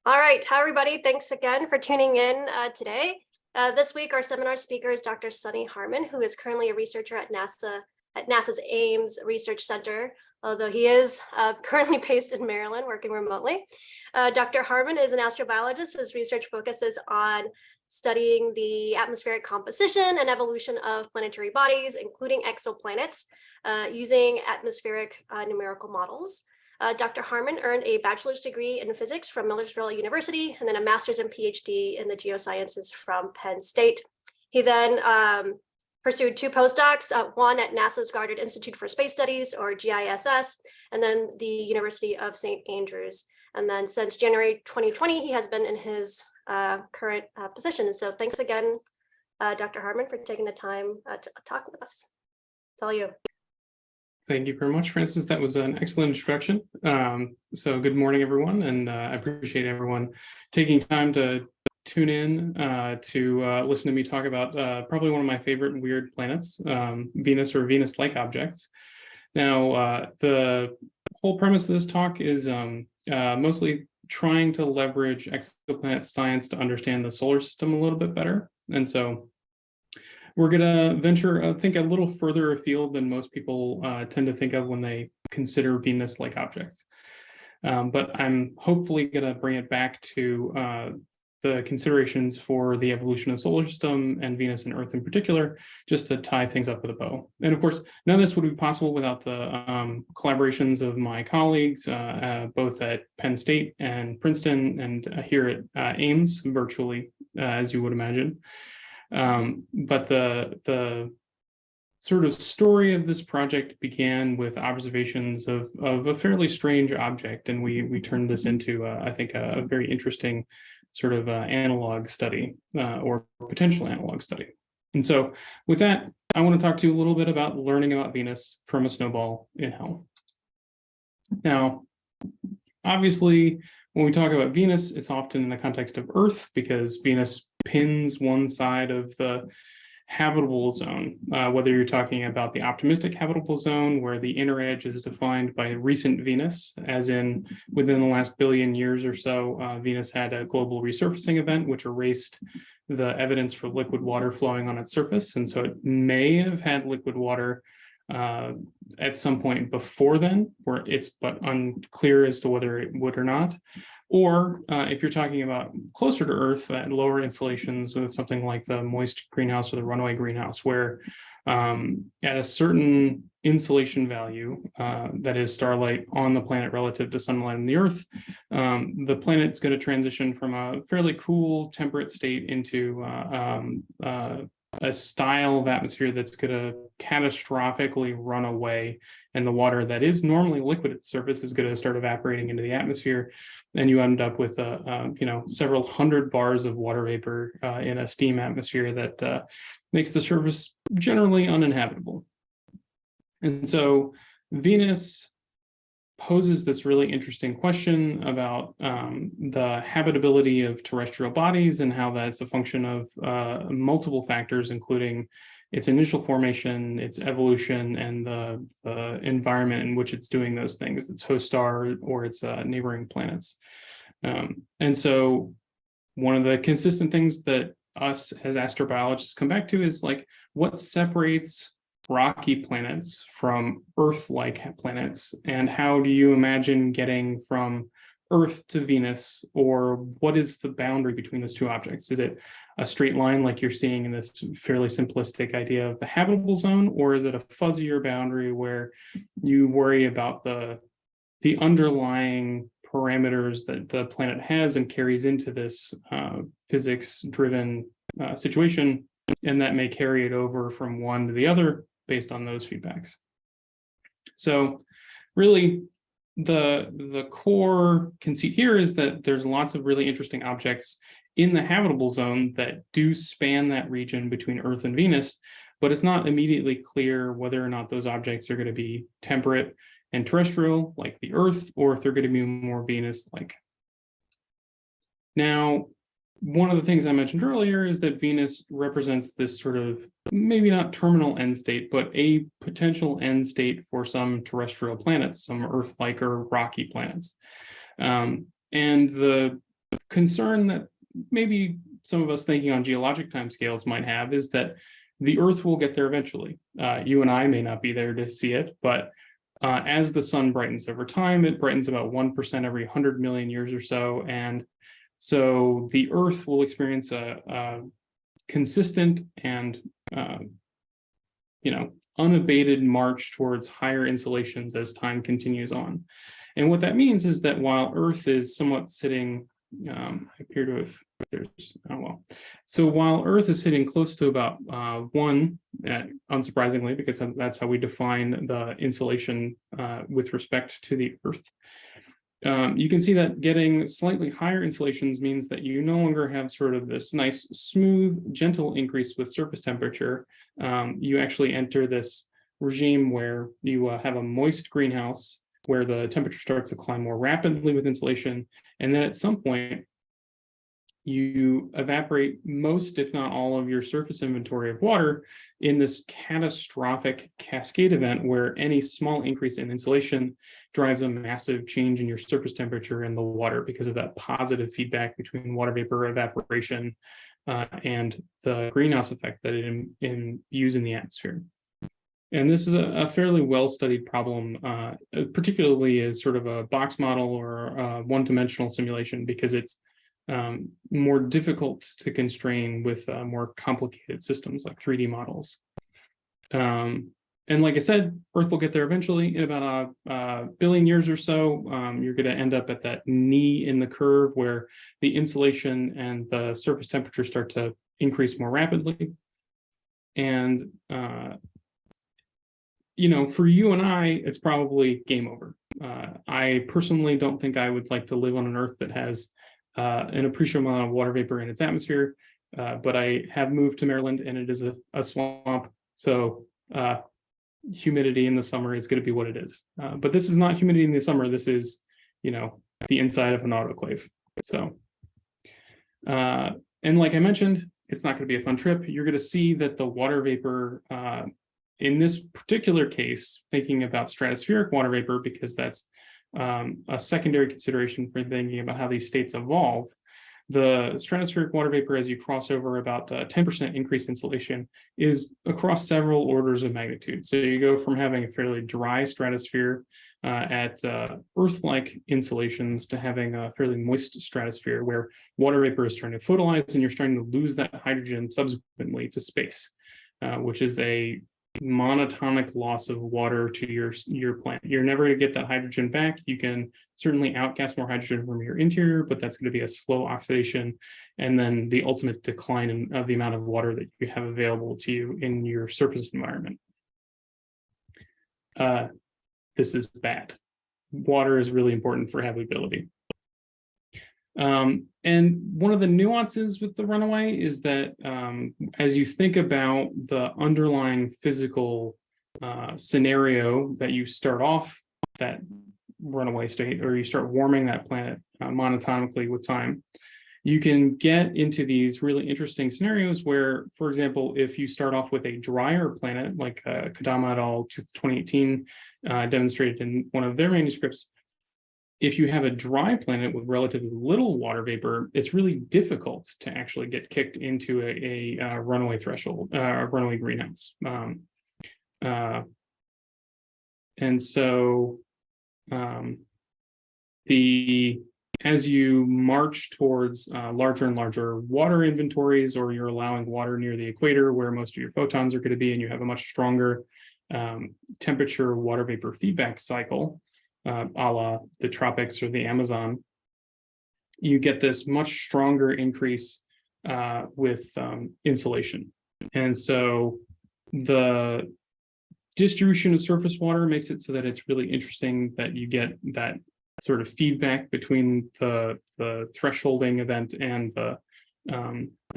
All right, hi everybody. Thanks again for tuning in today. This week, our seminar speaker is Dr. Sonny Harman, who is currently a researcher at NASA's Ames Research Center, although he is currently based in Maryland, working remotely. Dr. Harman is an astrobiologist whose research focuses on studying the atmospheric composition and evolution of planetary bodies, including exoplanets, using atmospheric numerical models. Dr. Harman earned a bachelor's degree in physics from Millersville University and then a master's and PhD in the geosciences from Penn State. He then pursued two postdocs, one at NASA's Goddard Institute for Space Studies, or GISS, and then the University of St. Andrews. And then since January 2020, he has been in his current position. So thanks again, Dr. Harman, for taking the time to talk with us. It's all you. Thank you very much, Francis. That was an excellent introduction. So good morning, everyone, and I appreciate everyone taking time to tune in to listen to me talk about probably one of my favorite weird planets, Venus or Venus-like objects. Now, the whole premise of this talk is mostly trying to leverage exoplanet science to understand the solar system a little bit better. And so we're going to venture, I think, a little further afield than most people tend to think of when they consider Venus-like objects. But I'm hopefully going to bring it back to the considerations for the evolution of the solar system and Venus and Earth in particular, just to tie things up with a bow. And of course, none of this would be possible without the collaborations of my colleagues, both at Penn State and Princeton and here at Ames, virtually, as you would imagine. But the sort of story of this project began with observations of a fairly strange object, and we turned this into, I think, a very interesting sort of analog study or potential analog study. And so with that, I want to talk to you a little bit about learning about Venus from a snowball in hell. Now, obviously, when we talk about Venus, it's often in the context of Earth because Venus pins one side of the habitable zone, whether you're talking about the optimistic habitable zone, where the inner edge is defined by recent Venus, as in within the last billion years or so, Venus had a global resurfacing event, which erased the evidence for liquid water flowing on its surface. And so it may have had liquid water at some point before then, where it's but unclear as to whether it would or not. Or if you're talking about closer to Earth at lower insulations with something like the moist greenhouse or the runaway greenhouse, where at a certain insolation value, that is starlight on the planet relative to sunlight on the Earth, the planet's going to transition from a fairly cool temperate state into a style of atmosphere that's going to catastrophically run away, and the water that is normally liquid at the surface is going to start evaporating into the atmosphere, and you end up with several hundred bars of water vapor in a steam atmosphere that makes the surface generally uninhabitable. And so Venus poses this really interesting question about the habitability of terrestrial bodies and how that's a function of multiple factors, including its initial formation, its evolution, and the environment in which it's doing those things, its host star or its neighboring planets. And so one of the consistent things that us as astrobiologists come back to is like, what separates rocky planets from Earth-like planets, and how do you imagine getting from Earth to Venus, or what is the boundary between those two objects? Is it a straight line like you're seeing in this fairly simplistic idea of the habitable zone, or is it a fuzzier boundary where you worry about the underlying parameters that the planet has and carries into this physics-driven situation, and that may carry it over from one to the other based on those feedbacks? So really, the core conceit here is that there's lots of really interesting objects in the habitable zone that do span that region between Earth and Venus, but it's not immediately clear whether or not those objects are going to be temperate and terrestrial like the Earth, or if they're going to be more Venus-like. Now, one of the things I mentioned earlier is that Venus represents this sort of, maybe not terminal end state, but a potential end state for some terrestrial planets, some Earth-like or rocky planets. And the concern that maybe some of us thinking on geologic timescales might have is that the Earth will get there eventually. You and I may not be there to see it, but as the sun brightens over time, it brightens about 1% every 100 million years or so. And so the Earth will experience a consistent and unabated march towards higher insolations as time continues on. And what that means is that while Earth is somewhat sitting, I appear to have, So while Earth is sitting close to about 1, unsurprisingly, because that's how we define the insolation with respect to the Earth, you can see that getting slightly higher insolations means that you no longer have sort of this nice, smooth, gentle increase with surface temperature. You actually enter this regime where you have a moist greenhouse where the temperature starts to climb more rapidly with insolation. And then at some point, you evaporate most, if not all, of your surface inventory of water in this catastrophic cascade event where any small increase in insolation drives a massive change in your surface temperature in the water because of that positive feedback between water vapor evaporation and the greenhouse effect that it use in the atmosphere. And this is a fairly well-studied problem, particularly as sort of a box model or a one-dimensional simulation, because it's more difficult to constrain with more complicated systems like 3D models. And like I said, Earth will get there eventually. In about a billion years or so, you're going to end up at that knee in the curve where the insolation and the surface temperature start to increase more rapidly. And for you and I, it's probably game over. I personally don't think I would like to live on an Earth that has an appreciable amount of water vapor in its atmosphere, but I have moved to Maryland and it is a swamp, so humidity in the summer is going to be what it is. But this is not humidity in the summer. This is, the inside of an autoclave. So, and like I mentioned, it's not going to be a fun trip. You're going to see that the water vapor, in this particular case, thinking about stratospheric water vapor, because that's a secondary consideration for thinking about how these states evolve. The stratospheric water vapor, as you cross over about 10% increase insolation, is across several orders of magnitude. So you go from having a fairly dry stratosphere at Earth-like insolations to having a fairly moist stratosphere where water vapor is starting to photonize and you're starting to lose that hydrogen subsequently to space, which is a monotonic loss of water to your plant. You're never going to get that hydrogen back. You can certainly outgas more hydrogen from your interior, but that's going to be a slow oxidation and then the ultimate decline of the amount of water that you have available to you in your surface environment. This is bad. Water is really important for habitability. And one of the nuances with the runaway is that as you think about the underlying physical scenario that you start off that runaway state, or you start warming that planet monotonically with time, you can get into these really interesting scenarios where, for example, if you start off with a drier planet, like Kadama et al. 2018 demonstrated in one of their manuscripts, if you have a dry planet with relatively little water vapor, it's really difficult to actually get kicked into a runaway threshold, runaway greenhouse. And so as you march towards larger and larger water inventories, or you're allowing water near the equator where most of your photons are going to be, and you have a much stronger temperature water vapor feedback cycle, a la the tropics or the Amazon, you get this much stronger increase with insolation. And so the distribution of surface water makes it so that it's really interesting that you get that sort of feedback between the thresholding event and the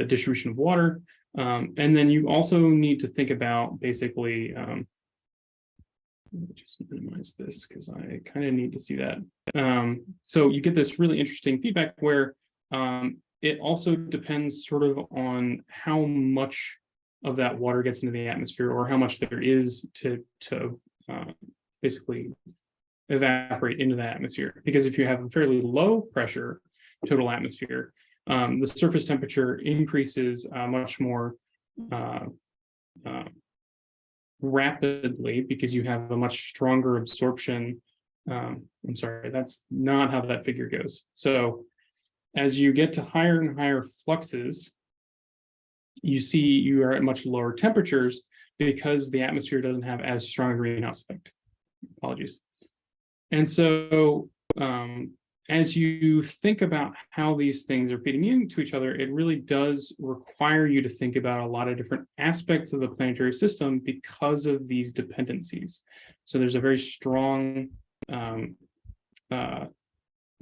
distribution of water. And then you also need to think about basically, let me just minimize this because I kind of need to see that. So you get this really interesting feedback where it also depends sort of on how much of that water gets into the atmosphere, or how much there is to basically evaporate into the atmosphere. Because if you have a fairly low pressure total atmosphere, the surface temperature increases much more rapidly because you have a much stronger absorption. I'm sorry, that's not how that figure goes. So as you get to higher and higher fluxes, you see you are at much lower temperatures because the atmosphere doesn't have as strong a greenhouse effect. Apologies. And so as you think about how these things are feeding into each other, it really does require you to think about a lot of different aspects of the planetary system because of these dependencies. So there's a very strong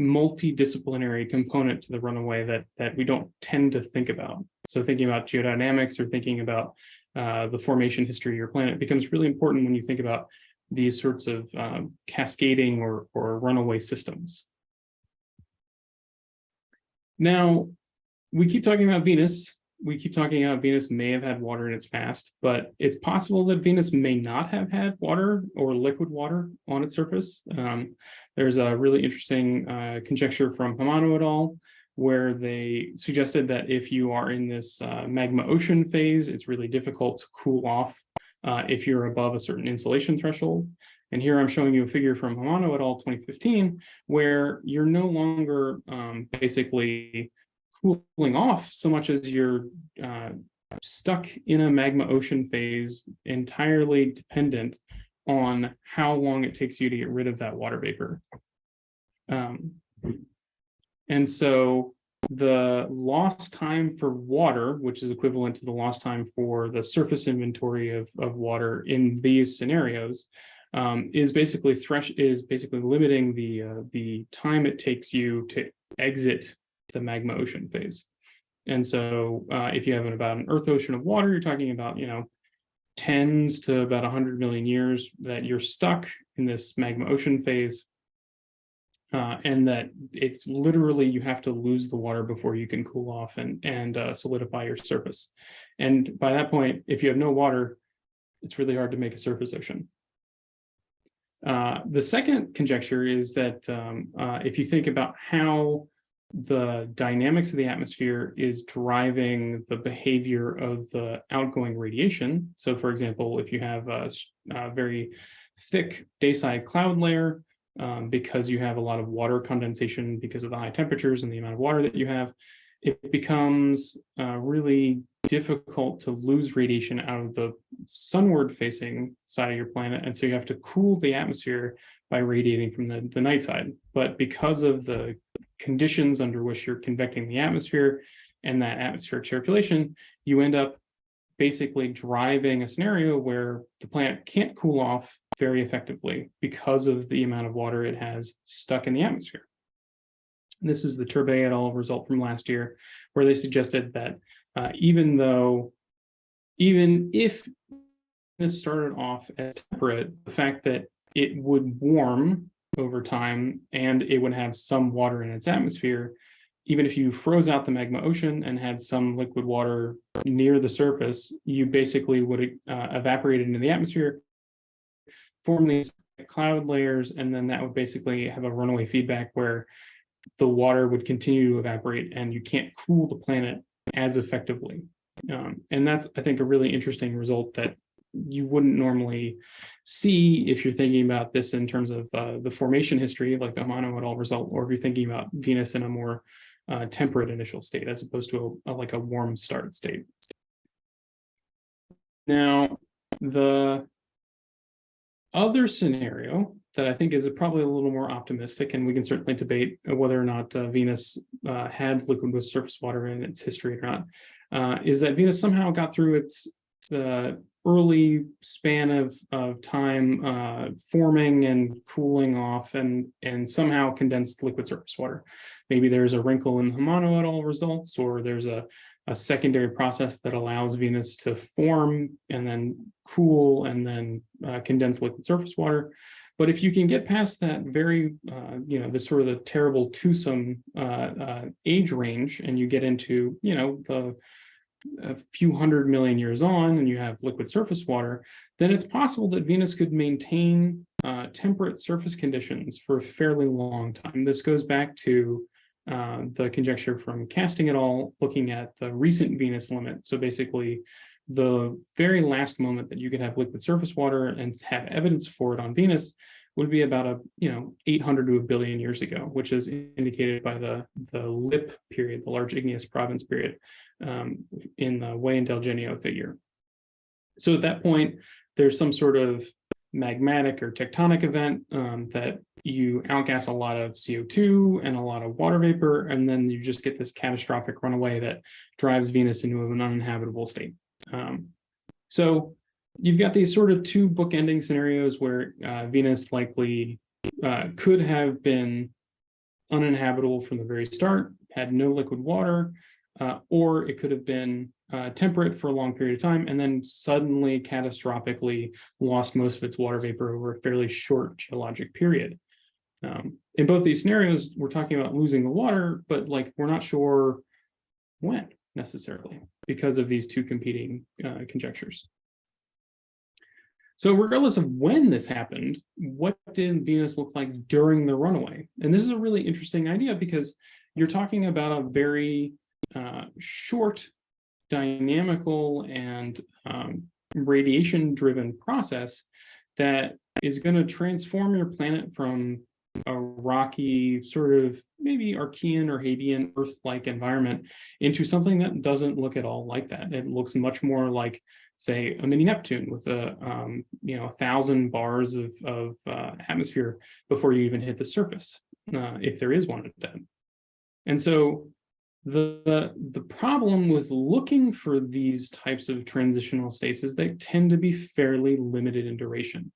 multidisciplinary component to the runaway that we don't tend to think about. So thinking about geodynamics or thinking about the formation history of your planet becomes really important when you think about these sorts of cascading or runaway systems. Now, we keep talking about Venus. We keep talking about Venus may have had water in its past, but it's possible that Venus may not have had water or liquid water on its surface. There's a really interesting conjecture from Harman et al., where they suggested that if you are in this magma ocean phase, it's really difficult to cool off if you're above a certain insolation threshold. And here I'm showing you a figure from Harman et al. 2015, where you're no longer basically cooling off so much as you're stuck in a magma ocean phase, entirely dependent on how long it takes you to get rid of that water vapor. And so the lost time for water, which is equivalent to the lost time for the surface inventory of water in these scenarios, is basically limiting the time it takes you to exit the magma ocean phase. And so if you have about an Earth ocean of water, you're talking about, tens to about 100 million years that you're stuck in this magma ocean phase. And that it's literally, you have to lose the water before you can cool off and solidify your surface. And by that point, if you have no water, it's really hard to make a surface ocean. The second conjecture is that if you think about how the dynamics of the atmosphere is driving the behavior of the outgoing radiation. So for example, if you have a very thick dayside cloud layer, because you have a lot of water condensation because of the high temperatures and the amount of water that you have, it becomes really difficult to lose radiation out of the sunward facing side of your planet. And so you have to cool the atmosphere by radiating from the night side. But because of the conditions under which you're convecting the atmosphere and that atmospheric circulation, you end up basically driving a scenario where the planet can't cool off very effectively because of the amount of water it has stuck in the atmosphere. This is the Turbay et al. Result from last year, where they suggested that even if this started off as temperate, the fact that it would warm over time and it would have some water in its atmosphere, even if you froze out the magma ocean and had some liquid water near the surface, you basically would evaporate into the atmosphere, form these cloud layers, and then that would basically have a runaway feedback where the water would continue to evaporate and you can't cool the planet as effectively. And that's, I think, a really interesting result that you wouldn't normally see if you're thinking about this in terms of the formation history, like the Harman et al. Result, or if you're thinking about Venus in a more temperate initial state, as opposed to like a warm start state. Now, the other scenario that I think is probably a little more optimistic, and we can certainly debate whether or not Venus had liquid with surface water in its history or not, is that Venus somehow got through its early span of time forming and cooling off and somehow condensed liquid surface water. Maybe there's a wrinkle in Harman et al. Results, or there's a secondary process that allows Venus to form and then cool and then condense liquid surface water. But if you can get past that very, this sort of the terrible twosome age range, and you get into, a few 100 million years on and you have liquid surface water, then it's possible that Venus could maintain temperate surface conditions for a fairly long time. This goes back to the conjecture from Casting et al., looking at the recent Venus limit. So basically, the very last moment that you could have liquid surface water and have evidence for it on Venus would be about 800 to a billion years ago, which is indicated by the LIP period, the Large Igneous Province period, in the Way and Del Genio figure. So at that point, there's some sort of magmatic or tectonic event that you outgas a lot of CO2 and a lot of water vapor, and then you just get this catastrophic runaway that drives Venus into an uninhabitable state. So you've got these sort of two bookending scenarios where Venus likely could have been uninhabitable from the very start, had no liquid water, or it could have been temperate for a long period of time and then suddenly catastrophically lost most of its water vapor over a fairly short geologic period. In both these scenarios, we're talking about losing the water, but we're not sure when necessarily because of these two competing conjectures. So regardless of when this happened, what did Venus look like during the runaway? And this is a really interesting idea because you're talking about a very short, dynamical, and radiation-driven process that is going to transform your planet from a rocky, sort of maybe Archean or Hadean Earth-like environment into something that doesn't look at all like that. It looks much more like, say, a mini Neptune with 1,000 bars of atmosphere before you even hit the surface, if there is one at that. And so the problem with looking for these types of transitional states is they tend to be fairly limited in duration.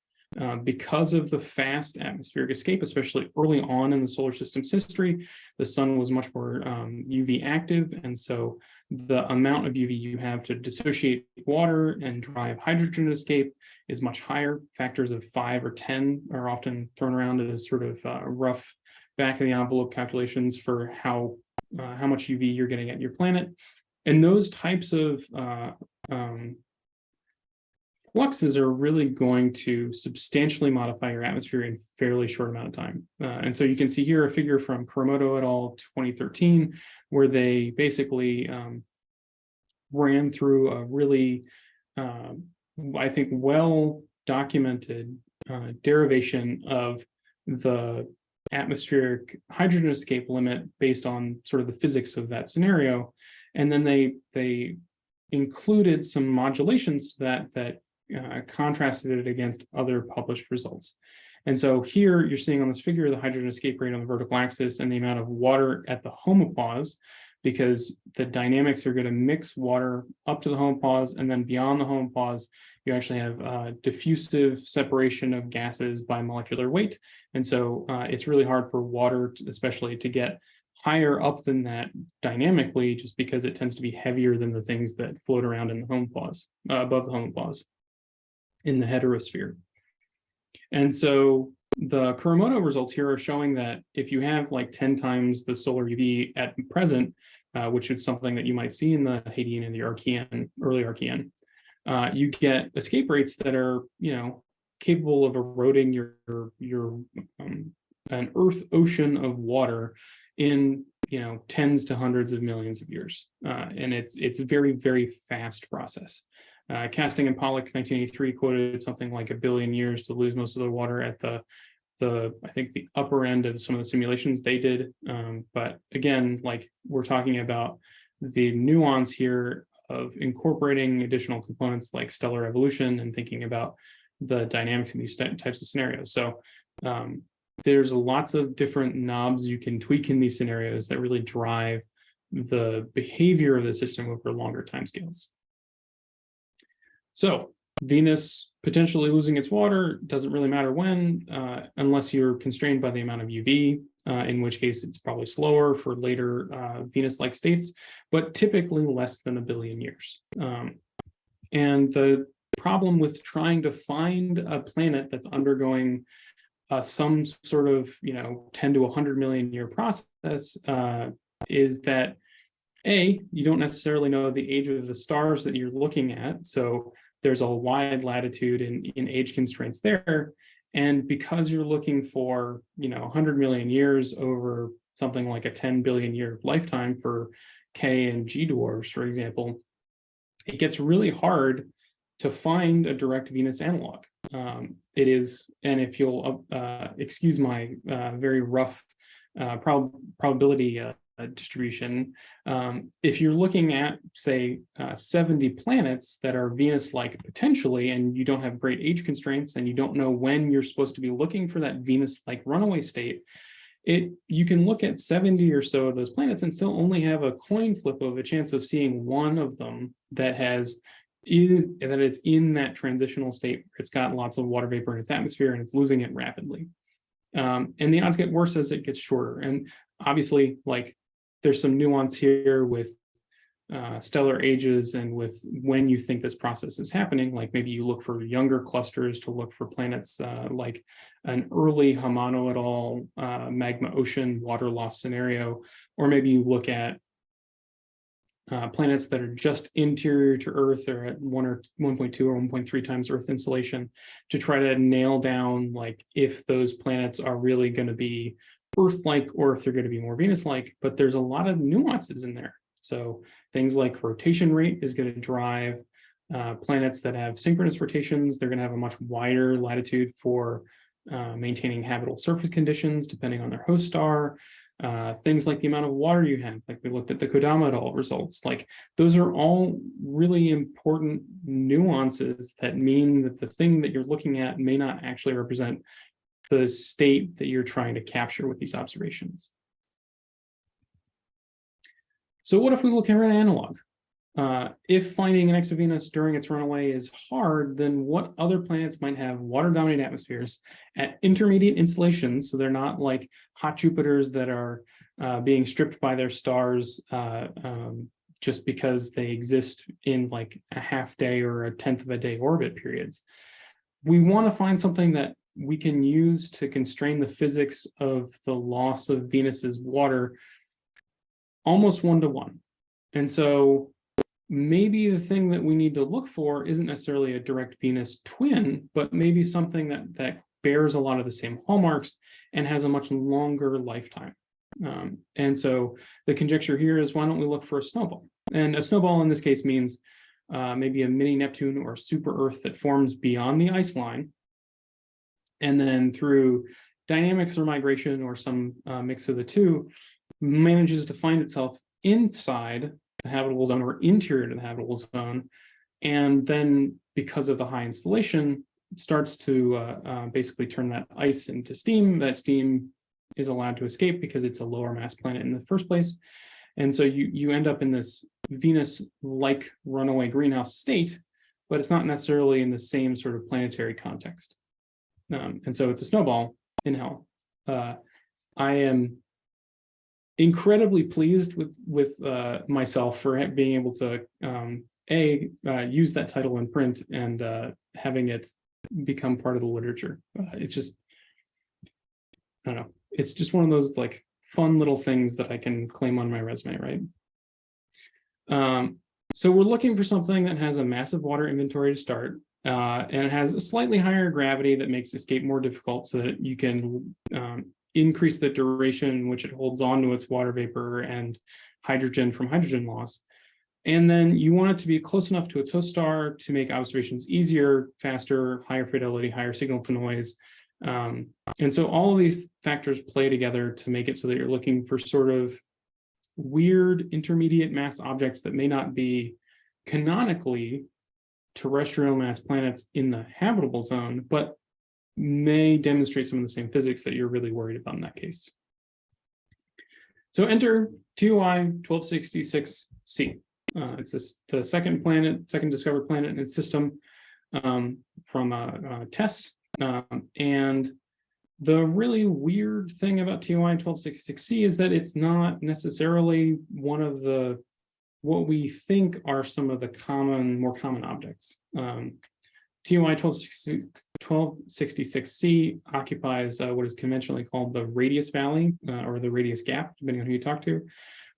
Because of the fast atmospheric escape, especially early on in the solar system's history, the sun was much more UV active, and so the amount of UV you have to dissociate water and drive hydrogen escape is much higher. Factors of 5 or 10 are often thrown around as sort of rough back of the envelope calculations for how much UV you're getting at your planet. And those types of fluxes are really going to substantially modify your atmosphere in a fairly short amount of time. And so you can see here a figure from Kuramoto et al. 2013, where they basically ran through a really, I think, well-documented derivation of the atmospheric hydrogen escape limit based on sort of the physics of that scenario. And then they included some modulations to that contrasted it against other published results. And so here you're seeing on this figure the hydrogen escape rate on the vertical axis and the amount of water at the homopause, because the dynamics are going to mix water up to the homopause, and then beyond the homopause, you actually have diffusive separation of gases by molecular weight. And so it's really hard for water, especially, to get higher up than that dynamically, just because it tends to be heavier than the things that float around in the homopause, above the homopause, in the heterosphere. And so the Kuramoto results here are showing that if you have 10 times the solar UV at present, which is something that you might see in the Hadean and the Archean, early Archean, you get escape rates that are, capable of eroding your an Earth ocean of water in tens to hundreds of millions of years, and it's a very, very fast process. Casting and Pollock 1983 quoted something like 1 billion years to lose most of the water at the I think the upper end of some of the simulations they did. But again, we're talking about the nuance here of incorporating additional components like stellar evolution and thinking about the dynamics in these types of scenarios. So there's lots of different knobs you can tweak in these scenarios that really drive the behavior of the system over longer timescales. So Venus potentially losing its water doesn't really matter when, unless you're constrained by the amount of UV, in which case it's probably slower for later Venus-like states, but typically less than 1 billion years. And the problem with trying to find a planet that's undergoing some sort of 10 to 100 million year process is that you don't necessarily know the age of the stars that you're looking at, so there's a wide latitude in age constraints there. And because you're looking for 100 million years over something like a 10 billion year lifetime for K and G dwarfs, for example, it gets really hard to find a direct Venus analog. It is, and if you'll excuse my very rough probability distribution, if you're looking at, say, 70 planets that are Venus-like potentially, and you don't have great age constraints, and you don't know when you're supposed to be looking for that Venus-like runaway state, you can look at 70 or so of those planets and still only have a coin flip of a chance of seeing one of them that is in that transitional state where it's got lots of water vapor in its atmosphere and it's losing it rapidly. And the odds get worse as it gets shorter. And obviously, like, there's some nuance here with stellar ages and with when you think this process is happening. Like, maybe you look for younger clusters to look for planets like an early Hamano et al. Magma ocean water loss scenario, or maybe you look at planets that are just interior to Earth or at 1.2 or 1.3 times Earth insolation, to try to nail down, like, if those planets are really going to be Earth-like or if they're going to be more Venus-like. But there's a lot of nuances in there. So things like rotation rate is going to drive planets that have synchronous rotations. They're going to have a much wider latitude for maintaining habitable surface conditions, depending on their host star. Things like the amount of water you have, like we looked at the Kodama et al. Results, like, those are all really important nuances that mean that the thing that you're looking at may not actually represent the state that you're trying to capture with these observations. So what if we look at an analog? If finding an exovenus during its runaway is hard, then what other planets might have water-dominated atmospheres at intermediate installations, so they're not like hot Jupiters that are being stripped by their stars just because they exist in like a half day or a tenth of a day orbit periods. We want to find something that we can use to constrain the physics of the loss of Venus's water almost one-to-one. And so maybe the thing that we need to look for isn't necessarily a direct Venus twin, but maybe something that bears a lot of the same hallmarks and has a much longer lifetime. And so the conjecture here is, why don't we look for a snowball? And a snowball in this case means maybe a mini Neptune or super Earth that forms beyond the ice line. And then through dynamics or migration or some mix of the two, manages to find itself inside the habitable zone or interior to the habitable zone, and then because of the high installation starts to basically turn that ice into steam. That steam is allowed to escape because it's a lower mass planet in the first place, and so you end up in this Venus-like runaway greenhouse state, but it's not necessarily in the same sort of planetary context, and so it's a snowball in hell. I am incredibly pleased with myself for being able to use that title in print and having it become part of the literature. It's just, I don't know, it's just one of those like fun little things that I can claim on my resume, right? So we're looking for something that has a massive water inventory to start, and it has a slightly higher gravity that makes escape more difficult, so that you can increase the duration in which it holds on to its water vapor and hydrogen from hydrogen loss. And then you want it to be close enough to its host star to make observations easier, faster, higher fidelity, higher signal to noise. And so all of these factors play together to make it so that you're looking for sort of weird intermediate mass objects that may not be canonically terrestrial mass planets in the habitable zone, but may demonstrate some of the same physics that you're really worried about in that case. So enter TOI 1266c. It's the second discovered planet in its system from TESS. And the really weird thing about TOI 1266c is that it's not necessarily one of the what we think are some of the more common objects. TOI 1266c occupies what is conventionally called the radius valley or the radius gap, depending on who you talk to,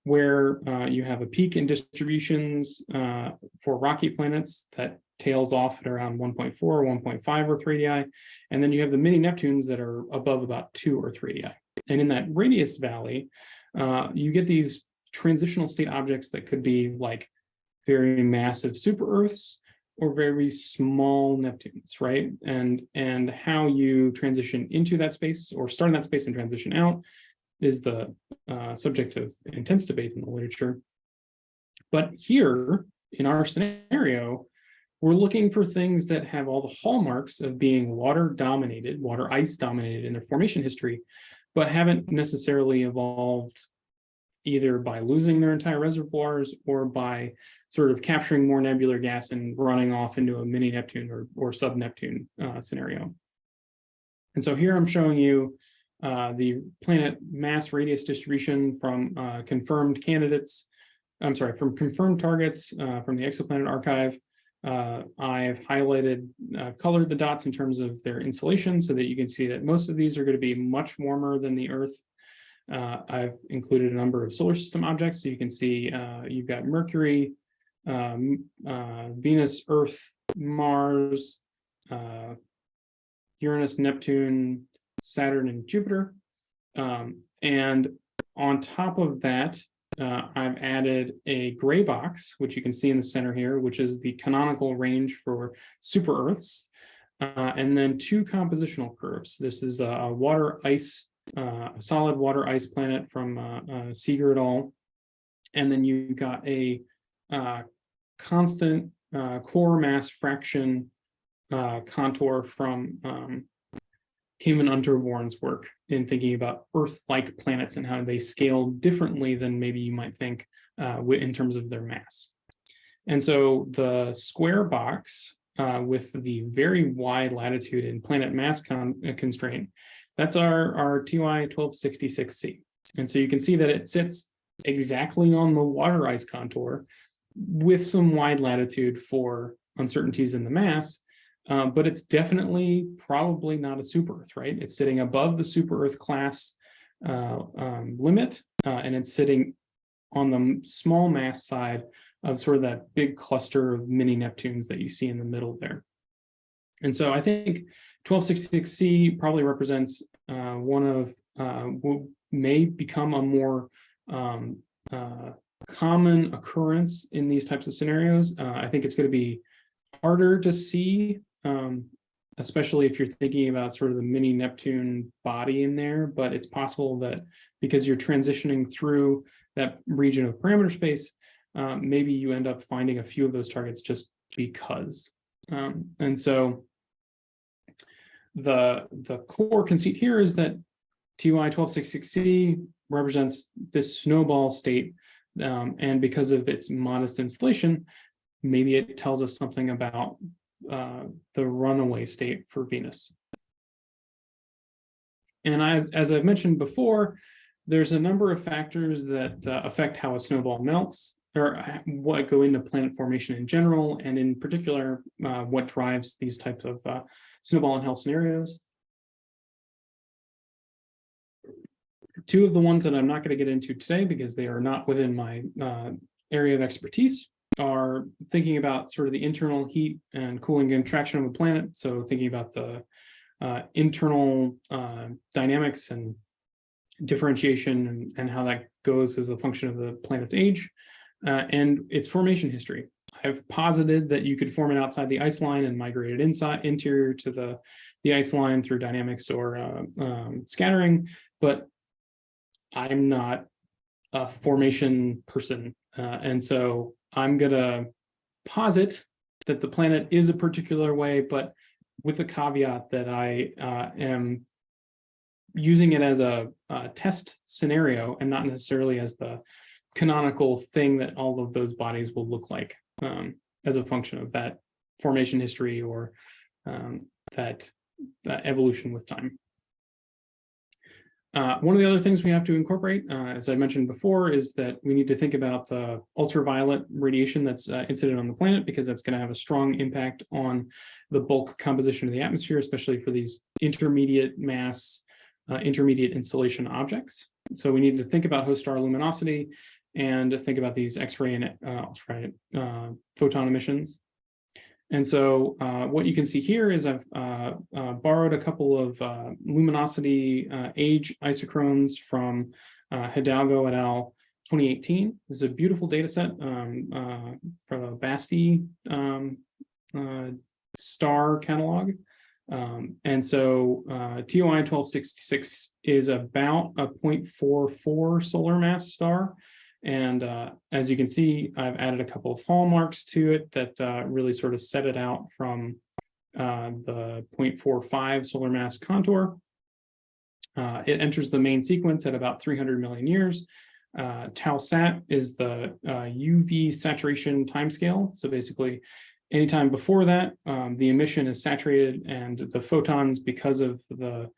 where you have a peak in distributions for rocky planets that tails off at around 1.4 or 1.5 Earth radii, and then you have the mini Neptunes that are above about 2 Earth radii. And in that radius valley, you get these transitional state objects that could be like very massive super Earths or very small Neptunes, right? And how you transition into that space or start in that space and transition out is the subject of intense debate in the literature. But here in our scenario, we're looking for things that have all the hallmarks of being water dominated, water ice dominated in their formation history, but haven't necessarily evolved either by losing their entire reservoirs or by sort of capturing more nebular gas and running off into a mini Neptune or sub-Neptune scenario. And so here I'm showing you the planet mass radius distribution from confirmed candidates, from confirmed targets from the Exoplanet Archive. I've highlighted, colored the dots in terms of their insolation so that you can see that most of these are going to be much warmer than the Earth. I've included a number of solar system objects, so you can see you've got Mercury, Venus, Earth, Mars, Uranus, Neptune, Saturn, and Jupiter. And on top of that, I've added a gray box, which you can see in the center here, which is the canonical range for super Earths, and then two compositional curves. This is a water ice, a solid water ice planet from Seeger et al. And then you've got a constant core mass fraction contour from Kieman Unterborn's work in thinking about Earth-like planets and how they scale differently than maybe you might think in terms of their mass. And so the square box with the very wide latitude and planet mass constraint, that's our TY 1266c. And so you can see that it sits exactly on the water ice contour with some wide latitude for uncertainties in the mass. But it's definitely probably not a super Earth, right? It's sitting above the super Earth class limit, and it's sitting on the small mass side of sort of that big cluster of mini Neptunes that you see in the middle there. And so I think 1266c probably represents one of what may become a more common occurrence in these types of scenarios. I think it's going to be harder to see, especially if you're thinking about sort of the mini Neptune body in there, but it's possible that because you're transitioning through that region of parameter space, maybe you end up finding a few of those targets just because. And so the core conceit here is that TY 1266c represents this snowball state, and because of its modest installation, maybe it tells us something about the runaway state for Venus. And as I've mentioned before, there's a number of factors that affect how a snowball melts, or what go into planet formation in general, and in particular, what drives these types of snowball in hell scenarios. Two of the ones that I'm not going to get into today because they are not within my area of expertise are thinking about sort of the internal heat and cooling contraction of a planet. So thinking about the internal dynamics and differentiation and how that goes as a function of the planet's age and its formation history. I've posited that you could form it outside the ice line and migrate it inside interior to the ice line through dynamics or scattering, but I'm not a formation person. And so I'm going to posit that the planet is a particular way, but with a caveat that I am using it as a test scenario and not necessarily as the canonical thing that all of those bodies will look like as a function of that formation history or that evolution with time. One of the other things we have to incorporate, as I mentioned before, is that we need to think about the ultraviolet radiation that's incident on the planet, because that's going to have a strong impact on the bulk composition of the atmosphere, especially for these intermediate mass, intermediate insolation objects. So we need to think about host star luminosity and think about these X-ray and ultraviolet photon emissions. And so what you can see here is I've borrowed a couple of luminosity age isochrones from Hidalgo et al. 2018. This is a beautiful data set from a Basti star catalog. And so TOI 1266 is about a 0.44 solar mass star. And as you can see, I've added a couple of hallmarks to it that really sort of set it out from the 0.45 solar mass contour. It enters the main sequence at about 300 million years. Tau sat is the UV saturation timescale. So basically, anytime before that, the emission is saturated, and the photons, because of the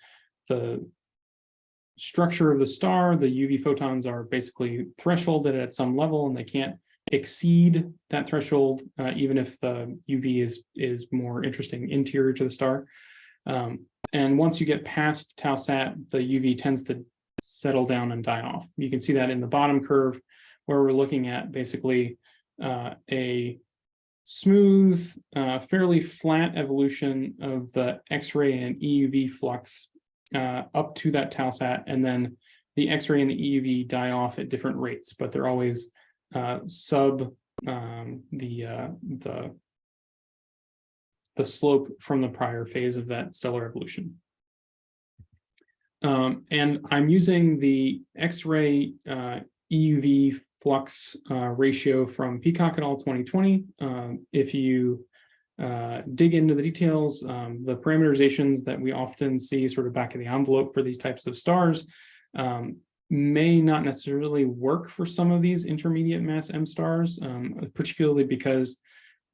structure of the star, the UV photons are basically thresholded at some level, and they can't exceed that threshold, even if the UV is more interesting interior to the star. And once you get past tau sat, the UV tends to settle down and die off. You can see that in the bottom curve, where we're looking at basically a smooth, fairly flat evolution of the X-ray and EUV flux up to that tau sat, and then the X-ray and the EUV die off at different rates, but they're always sub the slope from the prior phase of that stellar evolution. And I'm using the X-ray EUV flux ratio from Peacock et al. 2020. If you dig into the details, the parameterizations that we often see sort of back of the envelope for these types of stars may not necessarily work for some of these intermediate mass M stars, particularly because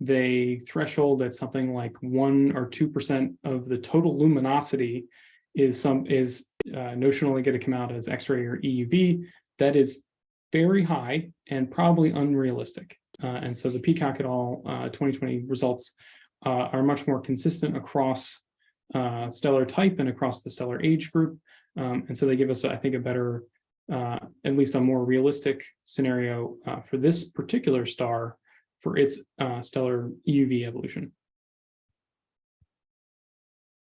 they threshold at something like 1 or 2% of the total luminosity is notionally going to come out as X-ray or EUV. That is very high and probably unrealistic. And so the Peacock et al. 2020 results are much more consistent across stellar type and across the stellar age group. And so they give us, I think, a better, at least a more realistic scenario for this particular star for its stellar EUV evolution.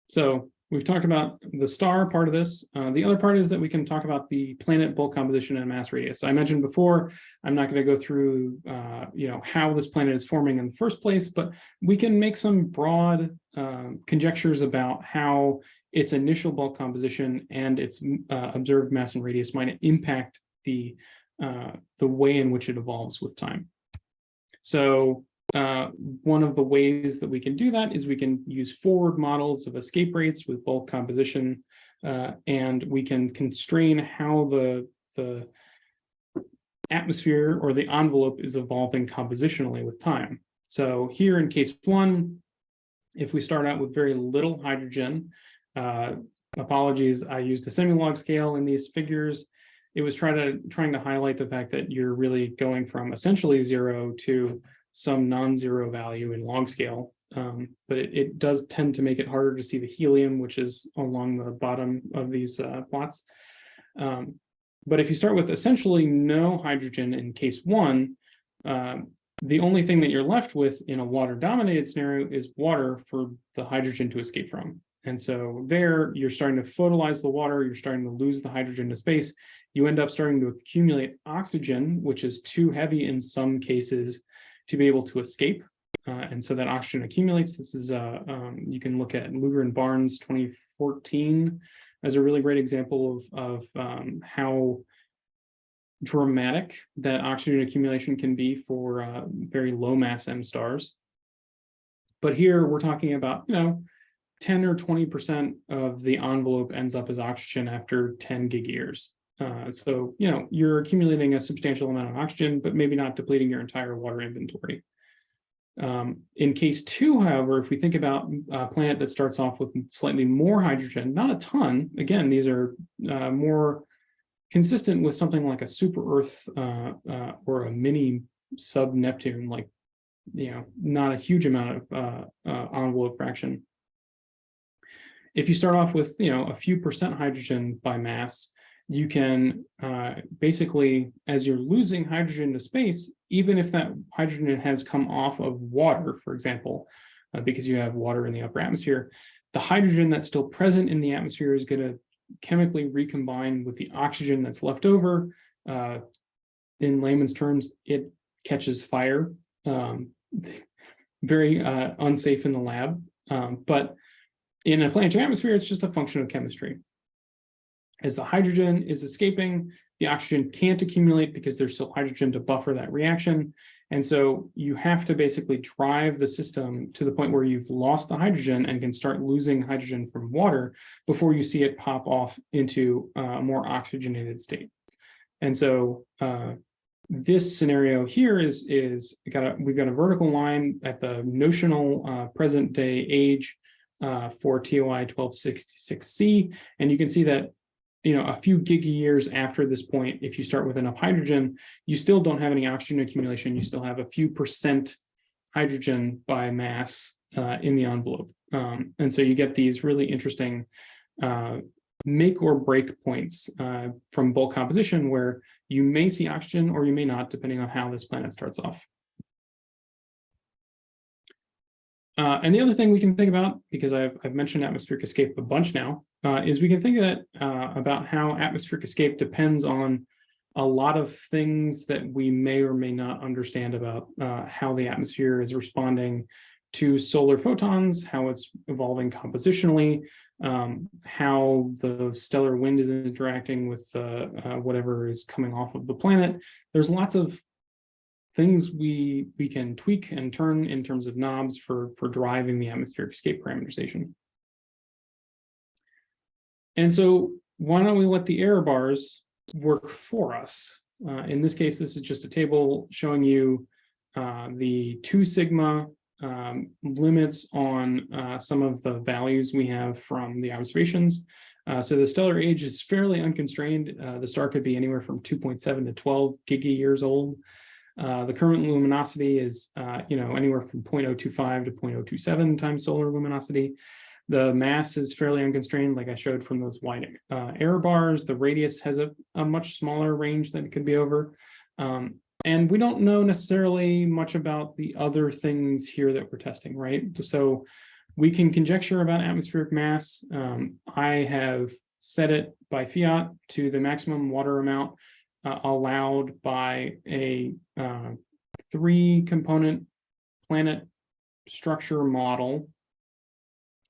So we've talked about the star part of this. The other part is that we can talk about the planet bulk composition and mass radius. I mentioned before, I'm not going to go through how this planet is forming in the first place, but we can make some broad conjectures about how its initial bulk composition and its observed mass and radius might impact the way in which it evolves with time. So one of the ways that we can do that is we can use forward models of escape rates with bulk composition, and we can constrain how the atmosphere or the envelope is evolving compositionally with time. So here in case one, if we start out with very little hydrogen, apologies, I used a semi-log scale in these figures. It was trying to highlight the fact that you're really going from essentially 0 to some non-zero value in log scale, but it does tend to make it harder to see the helium, which is along the bottom of these plots. But if you start with essentially no hydrogen in case one, the only thing that you're left with in a water-dominated scenario is water for the hydrogen to escape from. And so there, you're starting to photolize the water, you're starting to lose the hydrogen to space. You end up starting to accumulate oxygen, which is too heavy in some cases to be able to escape. And so that oxygen accumulates. This is, you can look at Luger and Barnes 2014 as a really great example of how dramatic that oxygen accumulation can be for very low mass M stars. But here we're talking about, 10 or 20% of the envelope ends up as oxygen after 10 gig years. So, you're accumulating a substantial amount of oxygen, but maybe not depleting your entire water inventory. In case two, however, if we think about a planet that starts off with slightly more hydrogen, not a ton, again, these are more consistent with something like a super Earth or a mini sub-Neptune, like, not a huge amount of envelope fraction. If you start off with, a few percent hydrogen by mass, you can basically, as you're losing hydrogen to space, even if that hydrogen has come off of water, for example, because you have water in the upper atmosphere. The hydrogen that's still present in the atmosphere is going to chemically recombine with the oxygen that's left over. In layman's terms, it catches fire. Very unsafe in the lab, but in a planetary atmosphere, it's just a function of chemistry. As the hydrogen is escaping, the oxygen can't accumulate because there's still hydrogen to buffer that reaction. And so you have to basically drive the system to the point where you've lost the hydrogen and can start losing hydrogen from water before you see it pop off into a more oxygenated state. And so this scenario here is we've got a vertical line at the notional present day age for TOI 1266C, and you can see that a few gigayears after this point, if you start with enough hydrogen, you still don't have any oxygen accumulation. You still have a few percent hydrogen by mass in the envelope, and so you get these really interesting make or break points from bulk composition where you may see oxygen or you may not, depending on how this planet starts off. And the other thing we can think about, because I've mentioned atmospheric escape a bunch now, is we can think about how atmospheric escape depends on a lot of things that we may or may not understand about how the atmosphere is responding to solar photons, how it's evolving compositionally, how the stellar wind is interacting with whatever is coming off of the planet. There's lots of things we can tweak and turn in terms of knobs for driving the atmospheric escape parameterization. And so why don't we let the error bars work for us? In this case, this is just a table showing you the 2 sigma limits on some of the values we have from the observations. So the stellar age is fairly unconstrained. The star could be anywhere from 2.7 to 12 gigayears old. The current luminosity is anywhere from 0.025 to 0.027 times solar luminosity. The mass is fairly unconstrained, like I showed from those wide error bars. The radius has a much smaller range that it could be over. And we don't know necessarily much about the other things here that we're testing, right? So we can conjecture about atmospheric mass. I have set it by fiat to the maximum water amount allowed by a 3-component planet structure model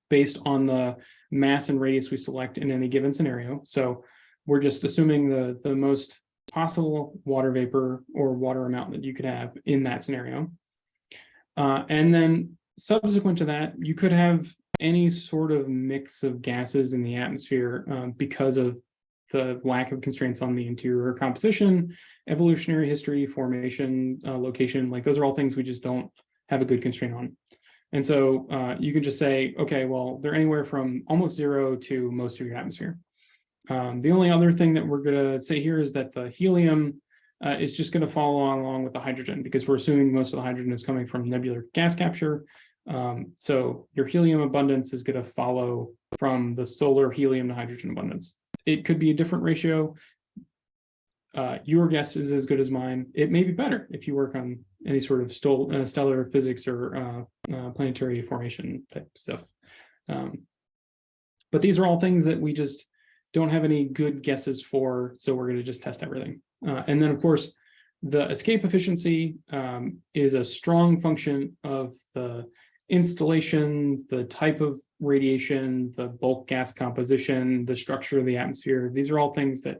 based on the mass and radius we select in any given scenario. So we're just assuming the most possible water vapor or water amount that you could have in that scenario. And then subsequent to that, you could have any sort of mix of gases in the atmosphere because of the lack of constraints on the interior composition, evolutionary history, formation, location. Like those are all things we just don't have a good constraint on. And so you can just say, okay, well, they're anywhere from almost 0 to most of your atmosphere. The only other thing that we're going to say here is that the helium is just going to follow along with the hydrogen, because we're assuming most of the hydrogen is coming from nebular gas capture. So your helium abundance is going to follow from the solar helium to hydrogen abundance. It could be a different ratio. Your guess is as good as mine. It may be better if you work on any sort of stellar physics or planetary formation type stuff. But these are all things that we just don't have any good guesses for, so we're going to just test everything. And then, of course, the escape efficiency is a strong function of the installation, the type of radiation, the bulk gas composition, the structure of the atmosphere. These are all things that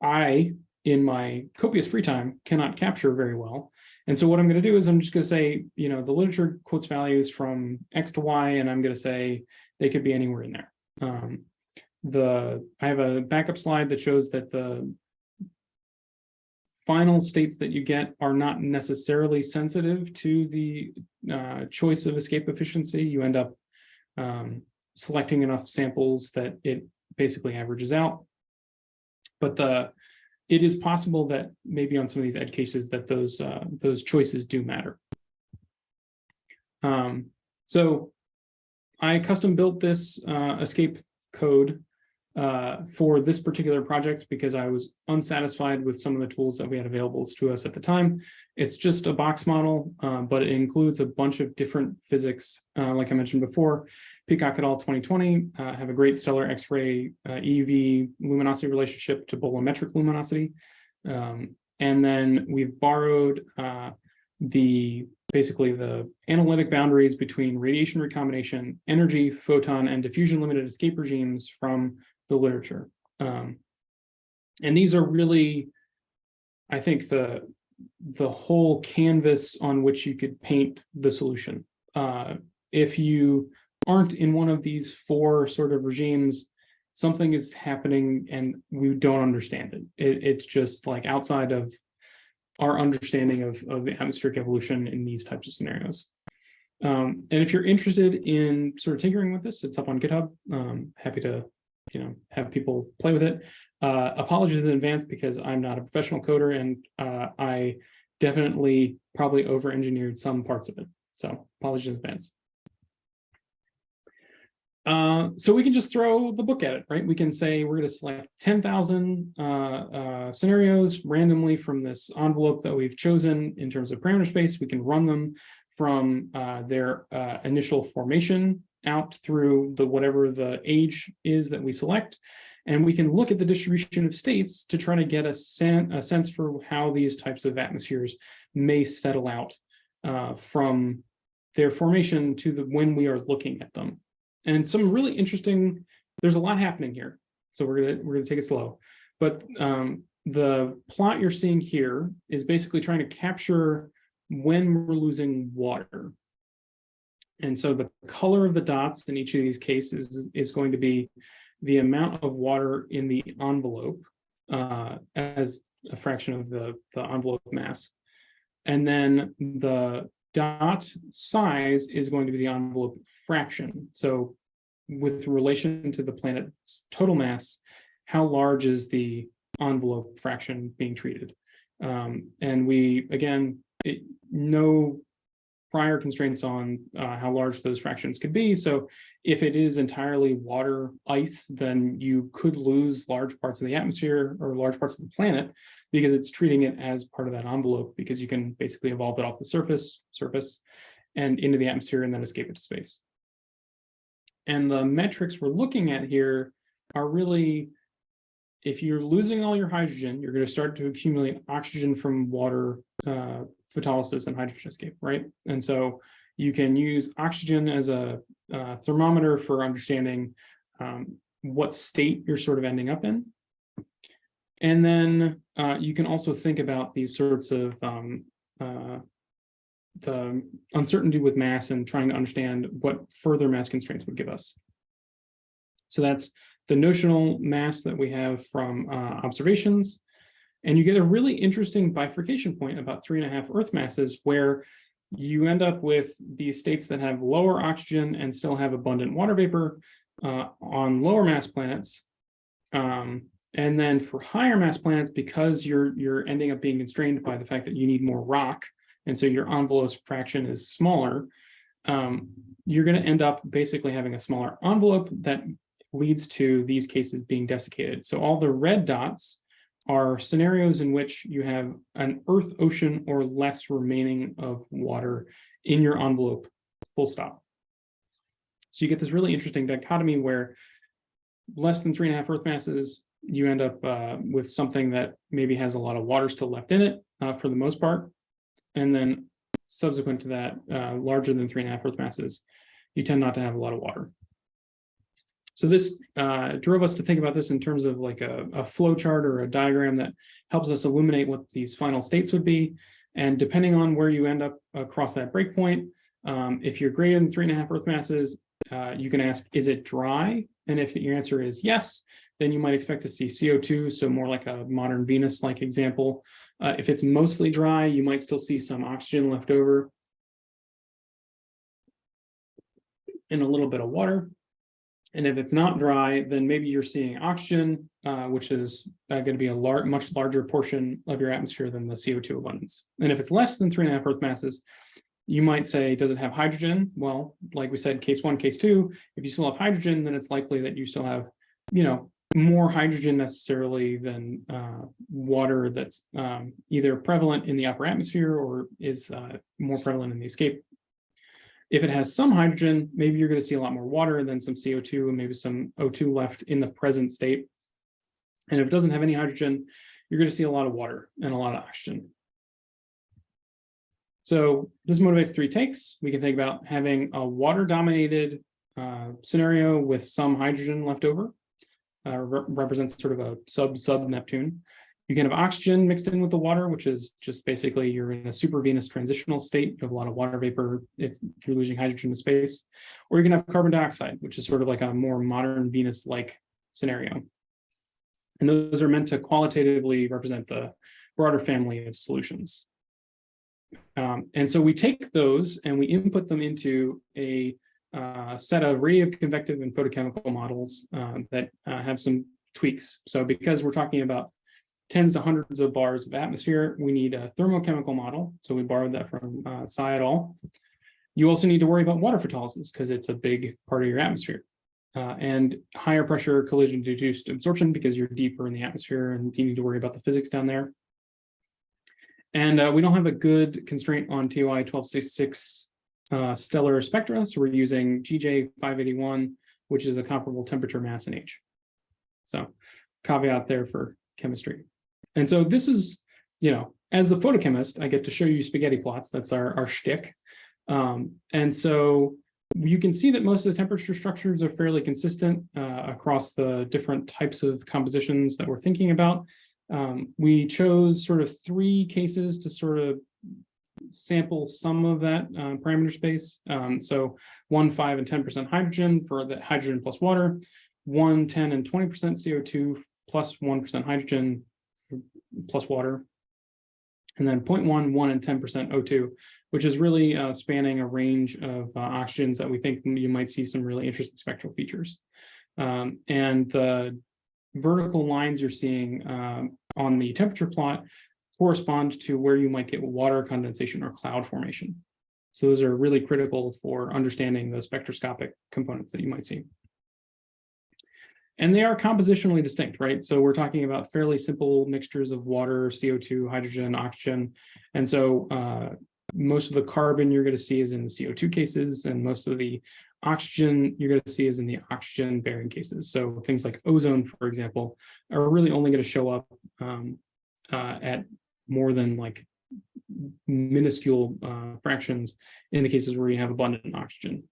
I, in my copious free time, cannot capture very well. And so what I'm going to do is I'm just going to say, the literature quotes values from X to Y, and I'm going to say they could be anywhere in there. I have a backup slide that shows that the final states that you get are not necessarily sensitive to the choice of escape efficiency. You end up selecting enough samples that it basically averages out. But it is possible that maybe on some of these edge cases that those choices do matter. So I custom built this escape code for this particular project because I was unsatisfied with some of the tools that we had available to us at the time. It's just a box model, but it includes a bunch of different physics, like I mentioned before. Peacock et al. 2020 have a great stellar X-ray EUV luminosity relationship to bolometric luminosity. And then we've borrowed basically the analytic boundaries between radiation recombination, energy, photon, and diffusion limited escape regimes from the literature. And these are really, I think, the whole canvas on which you could paint the solution. If you aren't in one of these four sort of regimes, something is happening and we don't understand it. It's just like outside of our understanding of the atmospheric evolution in these types of scenarios. And if you're interested in sort of tinkering with this, it's up on GitHub. Happy to have people play with it. Apologies in advance because I'm not a professional coder and I definitely probably over-engineered some parts of it. So apologies in advance. So we can just throw the book at it, right? We can say we're going to select 10,000 scenarios randomly from this envelope that we've chosen in terms of parameter space. We can run them from their initial formation out through whatever the age is that we select. And we can look at the distribution of states to try to get a sense for how these types of atmospheres may settle out from their formation to when we are looking at them. And some really interesting, there's a lot happening here. So we're gonna take it slow. But the plot you're seeing here is basically trying to capture when we're losing water. And so the color of the dots in each of these cases is going to be the amount of water in the envelope as a fraction of the envelope mass. And then the dot size is going to be the envelope fraction. So with relation to the planet's total mass, how large is the envelope fraction being treated? And we, again, no prior constraints on how large those fractions could be. So if it is entirely water ice, then you could lose large parts of the atmosphere or large parts of the planet because it's treating it as part of that envelope, because you can basically evolve it off the surface and into the atmosphere and then escape it to space. And the metrics we're looking at here are really, if you're losing all your hydrogen, you're going to start to accumulate oxygen from water photolysis and hydrogen escape, right? And so you can use oxygen as a thermometer for understanding what state you're sort of ending up in. And then you can also think about these sorts of the uncertainty with mass and trying to understand what further mass constraints would give us. So that's the notional mass that we have from observations. And you get a really interesting bifurcation point about 3.5 Earth masses, where you end up with these states that have lower oxygen and still have abundant water vapor on lower mass planets. And then for higher mass planets, because you're ending up being constrained by the fact that you need more rock, and so your envelope fraction is smaller, you're going to end up basically having a smaller envelope that leads to these cases being desiccated. So all the red dots are scenarios in which you have an Earth ocean or less remaining of water in your envelope, full stop. So you get this really interesting dichotomy where less than 3.5 Earth masses, you end up with something that maybe has a lot of water still left in it for the most part. And then subsequent to that, larger than 3.5 Earth masses, you tend not to have a lot of water. So this drove us to think about this in terms of like a flow chart or a diagram that helps us illuminate what these final states would be. And depending on where you end up across that breakpoint, if you're greater than 3.5 Earth masses, you can ask, is it dry? And if your answer is yes, then you might expect to see CO2, so more like a modern Venus-like example. If it's mostly dry, you might still see some oxygen left over and a little bit of water. And if it's not dry, then maybe you're seeing oxygen, which is going to be a much larger portion of your atmosphere than the CO2 abundance. And if it's less than 3.5 Earth masses, you might say, does it have hydrogen? Well, like we said, case one, case two, if you still have hydrogen, then it's likely that you still have, more hydrogen necessarily than water that's either prevalent in the upper atmosphere or is more prevalent in the escape. If it has some hydrogen, maybe you're going to see a lot more water and then some CO2 and maybe some O2 left in the present state. And if it doesn't have any hydrogen, you're going to see a lot of water and a lot of oxygen. So this motivates three takes. We can think about having a water-dominated scenario with some hydrogen left over, represents sort of a sub-Neptune. You can have oxygen mixed in with the water, which is just basically you're in a super Venus transitional state. You have a lot of water vapor if you're losing hydrogen to space. Or you can have carbon dioxide, which is sort of like a more modern Venus-like scenario. And those are meant to qualitatively represent the broader family of solutions. And so we take those and we input them into a set of radioconvective and photochemical models that have some tweaks. So because we're talking about tens to hundreds of bars of atmosphere, we need a thermochemical model. So we borrowed that from Tsai et al. You also need to worry about water photolysis because it's a big part of your atmosphere. And higher pressure collision-induced absorption because you're deeper in the atmosphere and you need to worry about the physics down there. And we don't have a good constraint on TOI 1266 stellar spectra, so we're using GJ 581, which is a comparable temperature, mass, and age. So caveat there for chemistry. And so this is, as the photochemist, I get to show you spaghetti plots. That's our shtick. And so you can see that most of the temperature structures are fairly consistent across the different types of compositions that we're thinking about. We chose sort of three cases to sort of sample some of that parameter space. So 1, 5, and 10% hydrogen for the hydrogen plus water, 1, 10, and 20% CO2 plus 1% hydrogen plus water, and then 0.1, 1, and 10% O2, which is really spanning a range of oxygens that we think you might see some really interesting spectral features. And the vertical lines you're seeing on the temperature plot correspond to where you might get water condensation or cloud formation. So those are really critical for understanding the spectroscopic components that you might see. And they are compositionally distinct, right? So we're talking about fairly simple mixtures of water, CO2, hydrogen, oxygen. And so most of the carbon you're going to see is in the CO2 cases, and most of the oxygen you're going to see is in the oxygen bearing cases. So things like ozone, for example, are really only going to show up at more than like minuscule fractions in the cases where you have abundant oxygen.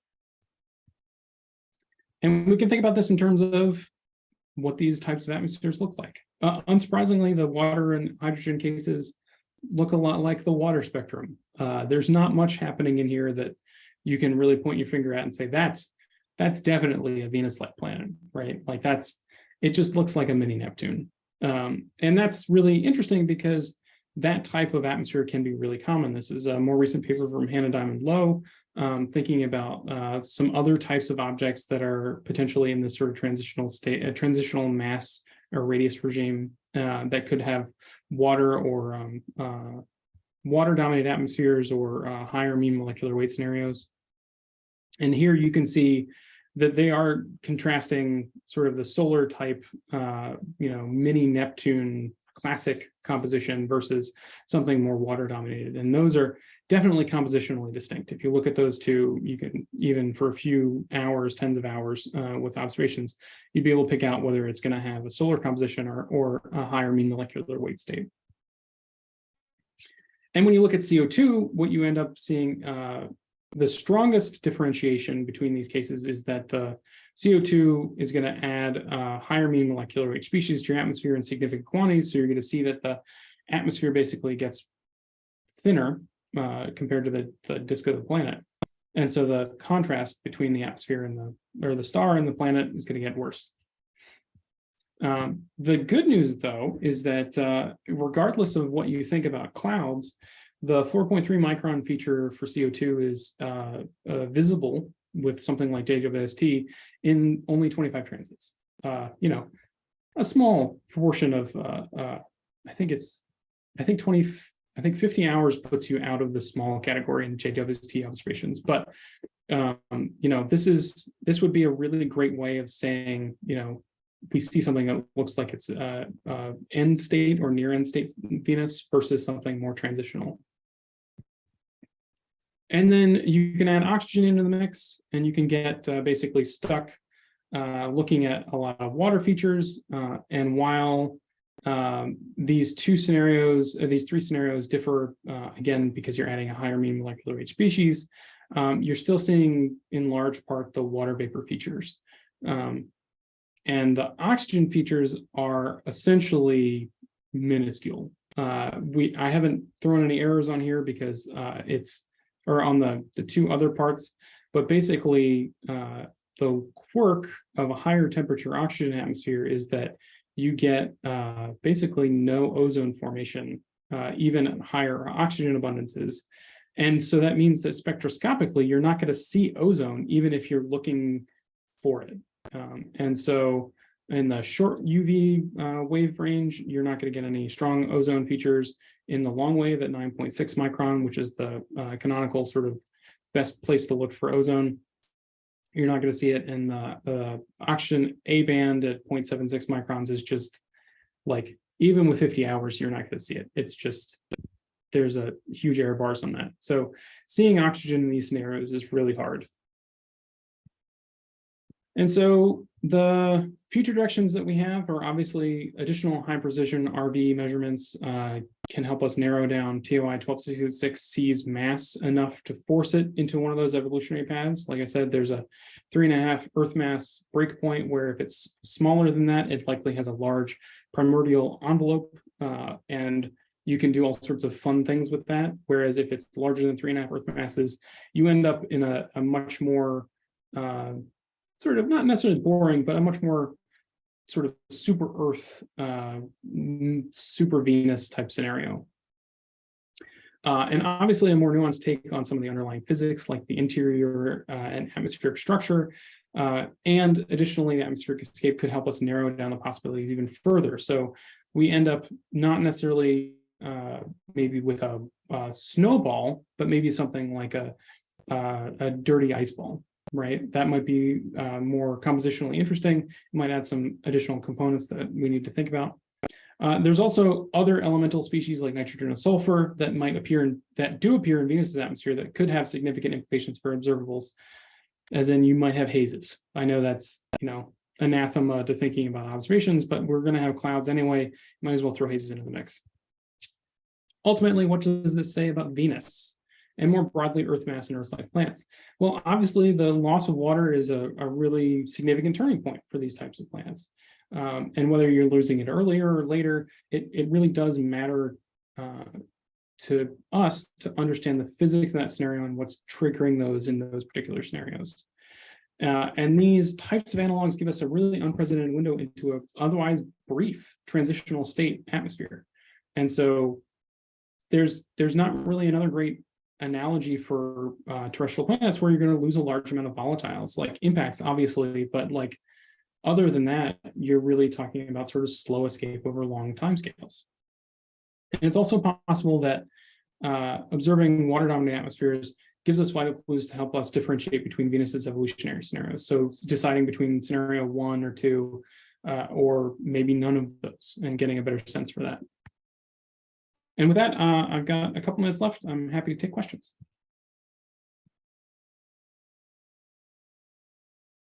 And we can think about this in terms of what these types of atmospheres look like. Unsurprisingly, the water and hydrogen cases look a lot like the water spectrum. There's not much happening in here that you can really point your finger at and say, that's definitely a Venus-like planet, right? Like it just looks like a mini Neptune. And that's really interesting because that type of atmosphere can be really common. This is a more recent paper from Hannah Diamond Lowe, thinking about some other types of objects that are potentially in this sort of transitional state, a transitional mass or radius regime that could have water or water-dominated atmospheres or higher mean molecular weight scenarios. And here you can see that they are contrasting sort of the solar type, mini Neptune classic composition versus something more water dominated. And those are definitely compositionally distinct. If you look at those two, you can, even for a few hours, tens of hours with observations, you'd be able to pick out whether it's going to have a solar composition or a higher mean molecular weight state. And when you look at CO2, what you end up seeing, the strongest differentiation between these cases is that the CO2 is going to add higher mean molecular weight species to your atmosphere in significant quantities. So you're going to see that the atmosphere basically gets thinner compared to the disk of the planet. And so the contrast between the atmosphere and the star and the planet is going to get worse. The good news, though, is that regardless of what you think about clouds, the 4.3 micron feature for CO2 is visible with something like JWST in only 25 transits. A small proportion of I think 50 hours puts you out of the small category in JWST observations. But this would be a really great way of saying, we see something that looks like it's end state or near end state Venus versus something more transitional. And then you can add oxygen into the mix, and you can get basically stuck looking at a lot of water features. And while these three scenarios differ, again, because you're adding a higher mean molecular weight species, you're still seeing in large part the water vapor features. And the oxygen features are essentially minuscule. I haven't thrown any errors on here because or on the two other parts, but basically the quirk of a higher temperature oxygen atmosphere is that you get basically no ozone formation, even at higher oxygen abundances. And so that means that spectroscopically, you're not going to see ozone, even if you're looking for it. And so in the short UV wave range, you're not going to get any strong ozone features. In the long wave at 9.6 micron, which is the canonical sort of best place to look for ozone, you're not going to see it. In the oxygen A band at 0.76 microns is just like, even with 50 hours, you're not going to see it. It's just, there's a huge error bars on that. So seeing oxygen in these scenarios is really hard. And so the future directions that we have are obviously additional high precision RV measurements can help us narrow down TOI 1266C's mass enough to force it into one of those evolutionary paths. Like I said, there's a 3.5 Earth mass breakpoint where if it's smaller than that, it likely has a large primordial envelope, and you can do all sorts of fun things with that. Whereas if it's larger than 3.5 Earth masses, you end up in a much more sort of not necessarily boring, but a much more sort of super Earth, super Venus type scenario. And obviously a more nuanced take on some of the underlying physics, like the interior and atmospheric structure. And additionally, the atmospheric escape could help us narrow down the possibilities even further. So we end up not necessarily maybe with a snowball, but maybe something like a dirty ice ball. Right, that might be more compositionally interesting. It might add some additional components that we need to think about. There's also other elemental species like nitrogen and sulfur that might appear that do appear in Venus's atmosphere that could have significant implications for observables, as in you might have hazes. I know that's anathema to thinking about observations, but we're going to have clouds anyway. Might as well throw hazes into the mix. Ultimately, what does this say about Venus? And more broadly, Earth mass and Earth-like plants? Well, obviously, the loss of water is a really significant turning point for these types of plants. And whether you're losing it earlier or later, it really does matter to us to understand the physics of that scenario and what's triggering those in those particular scenarios. And these types of analogs give us a really unprecedented window into an otherwise brief transitional state atmosphere. And so there's not really another great analogy for terrestrial planets where you're going to lose a large amount of volatiles, like impacts, obviously, but like other than that, you're really talking about sort of slow escape over long timescales. And it's also possible that observing water-dominated atmospheres gives us vital clues to help us differentiate between Venus's evolutionary scenarios. So deciding between scenario 1 or 2, or maybe none of those, and getting a better sense for that. And with that, I've got a couple minutes left. I'm happy to take questions.